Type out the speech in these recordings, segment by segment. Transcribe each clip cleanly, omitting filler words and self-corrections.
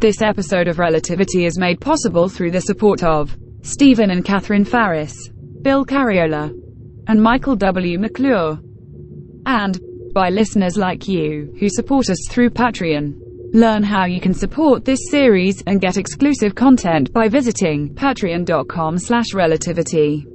This episode of Relativity is made possible through the support of Stephen and Catherine Farris, Bill Carriola, and Michael W. McClure, and by listeners like you, who support us through Patreon. Learn how you can support this series and get exclusive content by visiting patreon.com/relativity.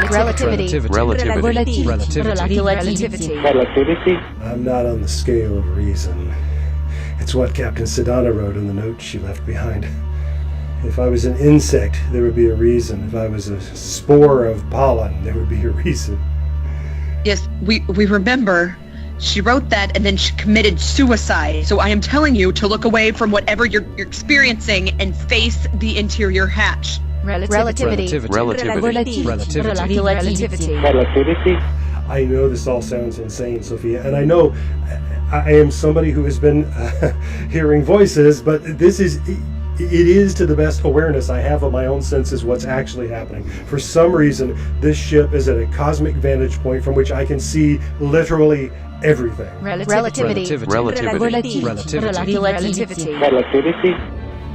Relativity. I'm not on the scale of reason. It's what Captain Sedana wrote in the note she left behind. If I was an insect, there would be a reason. If I was a spore of pollen, there would be a reason. Yes, we remember. She wrote that and then she committed suicide. So I am telling you to look away from whatever you're experiencing and face the interior hatch. Relativity. I know this all sounds insane, Sophia, and I know I am somebody who has been hearing voices, but it is to the best awareness I have of my own senses what's actually happening. For some reason, this ship is at a cosmic vantage point from which I can see literally everything. Relativity.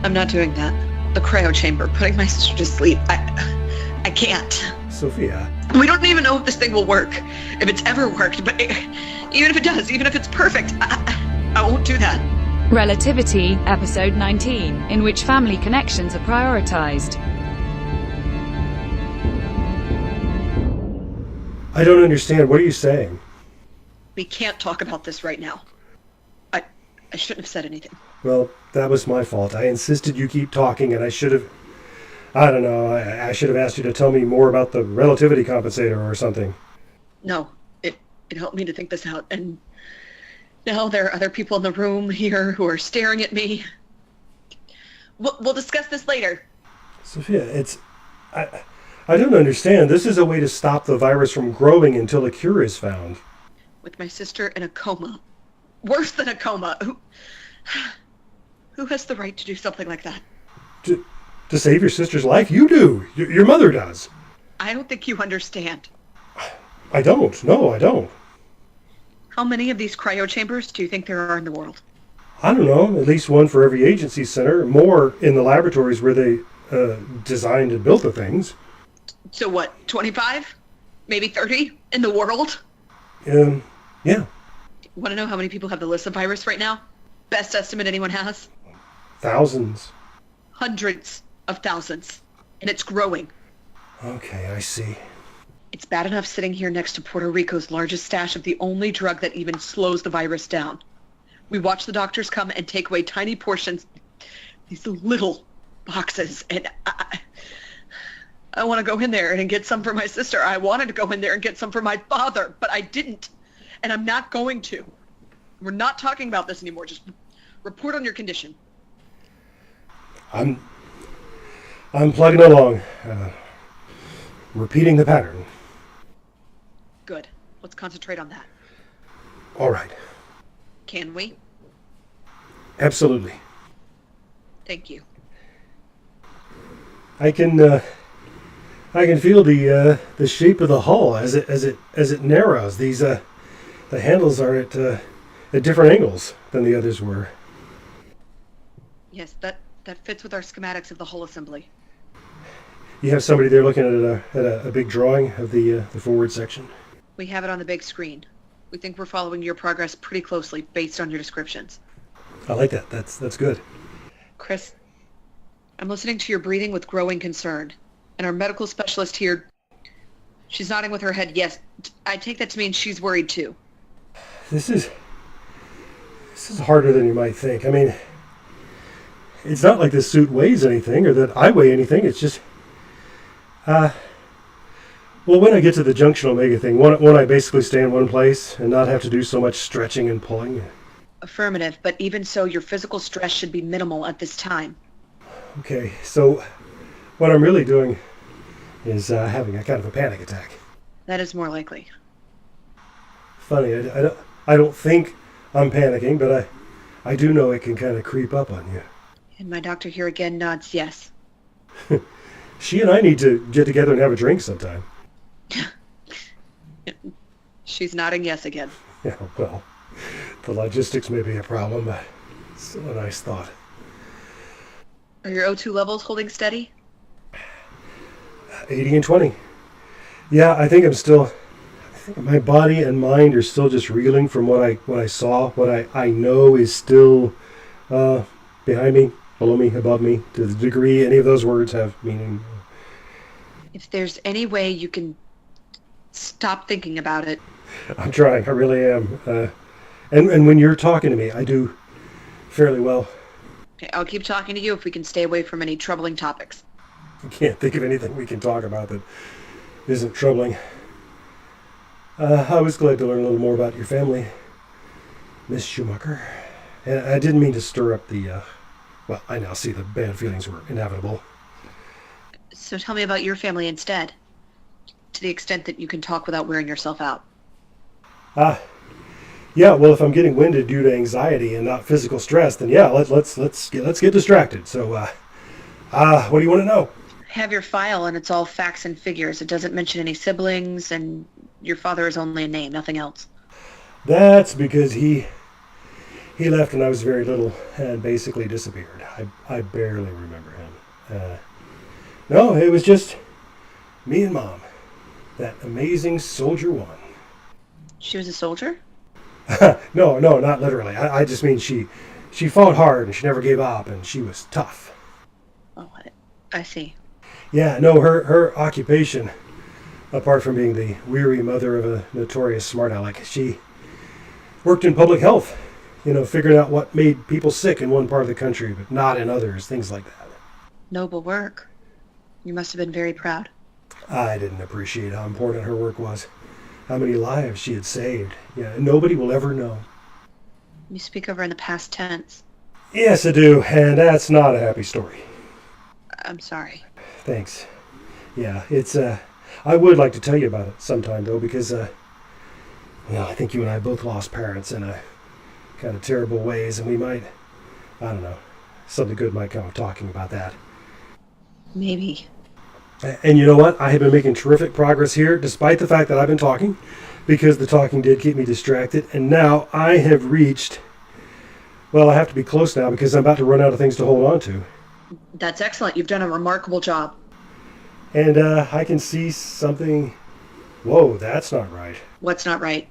I'm not doing that. The cryo chamber, putting my sister to sleep. I can't. Sophia. We don't even know if this thing will work, if it's ever worked, but even if it does, even if it's perfect, I won't do that. Relativity, episode 19, in which family connections are prioritized. I don't understand. What are you saying? We can't talk about this right now. I shouldn't have said anything. Well, that was my fault. I insisted you keep talking, and I should have... I don't know. I should have asked you to tell me more about the relativity compensator or something. No, it helped me to think this out, and now there are other people in the room here who are staring at me. We'll discuss this later. Sophia, I don't understand. This is a way to stop the virus from growing until a cure is found. With my sister in a coma. Worse than a coma. Who has the right to do something like that? To save your sister's life? You do. Your mother does. I don't think you understand. I don't. No, I don't. How many of these cryo chambers do you think there are in the world? I don't know. At least one for every agency center. More in the laboratories where they designed and built the things. So what, 25? Maybe 30 in the world? Yeah. Want to know how many people have the Lissa virus right now? Best estimate anyone has? Thousands. Hundreds of thousands. And it's growing. Okay, I see. It's bad enough sitting here next to Puerto Rico's largest stash of the only drug that even slows the virus down. We watch the doctors come and take away tiny portions, these little boxes, and I want to go in there and get some for my sister. I wanted to go in there and get some for my father, but I didn't. And I'm not going to. We're not talking about this anymore. Just report on your condition. I'm plugging along. Repeating the pattern. Good. Let's concentrate on that. All right. Can we? Absolutely. Thank you. I can feel the shape of the hull as it narrows. These the handles are at different angles than the others were. Yes, that fits with our schematics of the hull assembly. You have somebody there looking at a big drawing of the forward section. We have it on the big screen. We think we're following your progress pretty closely based on your descriptions. I like that. That's good. Chris, I'm listening to your breathing with growing concern. And our medical specialist here, she's nodding with her head yes. I take that to mean she's worried too. This is harder than you might think. I mean, it's not like this suit weighs anything or that I weigh anything. It's just... Well, when I get to the junction omega thing, won't I basically stay in one place and not have to do so much stretching and pulling? Affirmative, but even so, your physical stress should be minimal at this time. Okay, so what I'm really doing is having a kind of a panic attack. That is more likely. Funny, I don't think I'm panicking, but I do know it can kind of creep up on you. And my doctor here again nods yes. She and I need to get together and have a drink sometime. She's nodding yes again. Yeah, well, the logistics may be a problem, but still a nice thought. Are your O2 levels holding steady? 80 and 20. Yeah, I think my body and mind are still just reeling from what I saw. What I know is still behind me, below me, above me, to the degree any of those words have meaning. If there's any way you can stop thinking about it. I'm trying, I really am. And when you're talking to me, I do fairly well. Okay, I'll keep talking to you if we can stay away from any troubling topics. I can't think of anything we can talk about that isn't troubling. I was glad to learn a little more about your family, Miss Schumacher. And I didn't mean to stir up the, well, I now see the bad feelings were inevitable. So tell me about your family instead, to the extent that you can talk without wearing yourself out. Yeah, well, if I'm getting winded due to anxiety and not physical stress, then yeah, let's get distracted. So, what do you want to know? I have your file, and it's all facts and figures. It doesn't mention any siblings, and your father is only a name, nothing else. That's because he left when I was very little and basically disappeared. I barely remember him. No, it was just me and Mom, that amazing Soldier One. She was a soldier? No, not literally. I just mean she fought hard and she never gave up and she was tough. Oh, I see. Yeah, no, her occupation, apart from being the weary mother of a notorious smart aleck, she worked in public health, figuring out what made people sick in one part of the country but not in others, things like that. Noble work. You must have been very proud. I didn't appreciate how important her work was. How many lives she had saved. Yeah, nobody will ever know. You speak over in the past tense. Yes, I do, and that's not a happy story. I'm sorry. Thanks. Yeah, it's, I would like to tell you about it sometime, though, because, I think you and I both lost parents in a kind of terrible ways, and we might, I don't know, something good might come of talking about that. Maybe. And you know what? I have been making terrific progress here, despite the fact that I've been talking, because the talking did keep me distracted. And now I have reached, well, I have to be close now because I'm about to run out of things to hold on to. That's excellent. You've done a remarkable job. And I can see something. Whoa, that's not right. What's not right?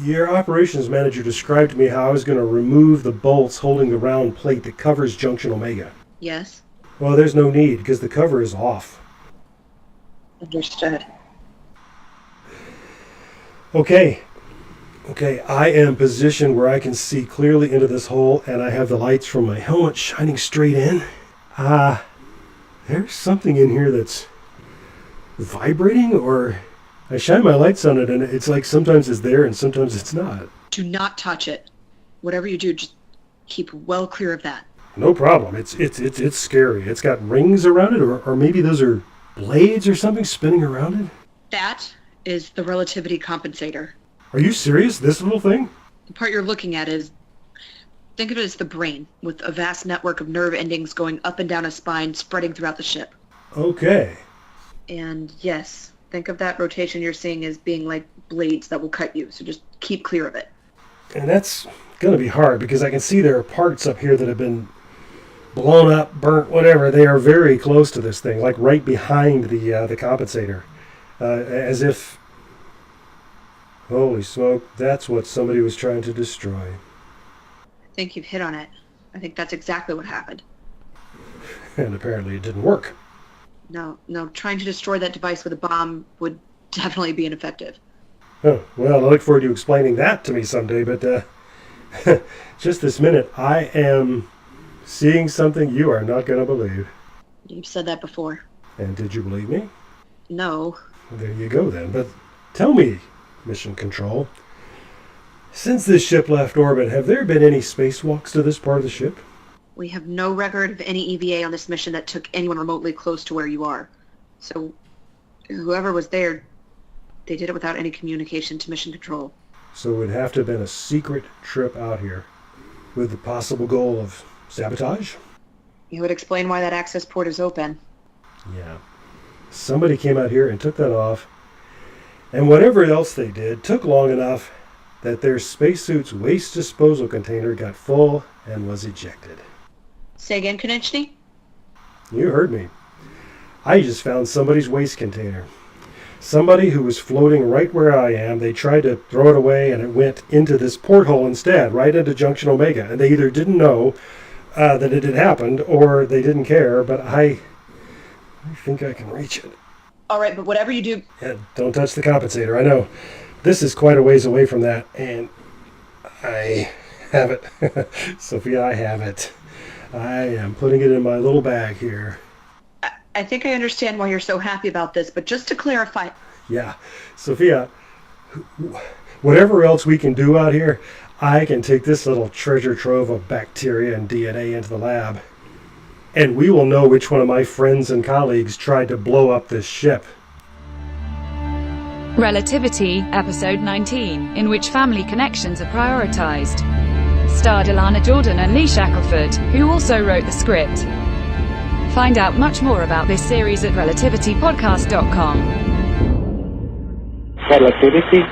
Your operations manager described to me how I was going to remove the bolts holding the round plate that covers Junction Omega. Yes. Well, there's no need because the cover is off. Understood. Okay, I am positioned where I can see clearly into this hole, and I have the lights from my helmet shining straight in. There's something in here that's vibrating, or I shine my lights on it, and it's like sometimes it's there and sometimes it's not. Do not touch it. Whatever you do, just keep well clear of that. No problem. It's scary. It's got rings around it, or maybe those are blades or something spinning around it? That is the relativity compensator. Are you serious? This little thing? The part you're looking at is, think of it as the brain, with a vast network of nerve endings going up and down a spine, spreading throughout the ship. Okay. And yes, think of that rotation you're seeing as being like blades that will cut you, so just keep clear of it. And that's going to be hard, because I can see there are parts up here that have been blown up, burnt, whatever. They are very close to this thing, like right behind the compensator. As if, holy smoke, that's what somebody was trying to destroy. I think you've hit on it. I think that's exactly what happened. And apparently it didn't work. No, trying to destroy that device with a bomb would definitely be ineffective. Oh, well, I look forward to you explaining that to me someday, but just this minute, I am seeing something you are not going to believe. You've said that before. And did you believe me? No. Well, there you go then. But tell me, Mission Control, since this ship left orbit, have there been any spacewalks to this part of the ship? We have no record of any EVA on this mission that took anyone remotely close to where you are. So, whoever was there, they did it without any communication to Mission Control. So it would have to have been a secret trip out here. with the possible goal of sabotage. You would explain why that access port is open. Yeah. Somebody came out here and took that off, and whatever else they did took long enough that their spacesuit's waste disposal container got full and was ejected. Say again, Konechny? You heard me. I just found somebody's waste container. Somebody who was floating right where I am. They tried to throw it away and it went into this porthole instead, right into Junction Omega. And they either didn't know that it had happened or they didn't care, but I think I can reach it. All right, but whatever you do... Yeah, don't touch the compensator. I know this is quite a ways away from that, and I have it. Sophia, I have it. I am putting it in my little bag here. I think I understand why you're so happy about this, but just to clarify... Yeah, Sophia, whatever else we can do out here, I can take this little treasure trove of bacteria and DNA into the lab, and we will know which one of my friends and colleagues tried to blow up this ship. Relativity, Episode 19, in which family connections are prioritized. Starred Ilana Jordan and Lee Shackelford, who also wrote the script. Find out much more about this series at relativitypodcast.com. Relativity.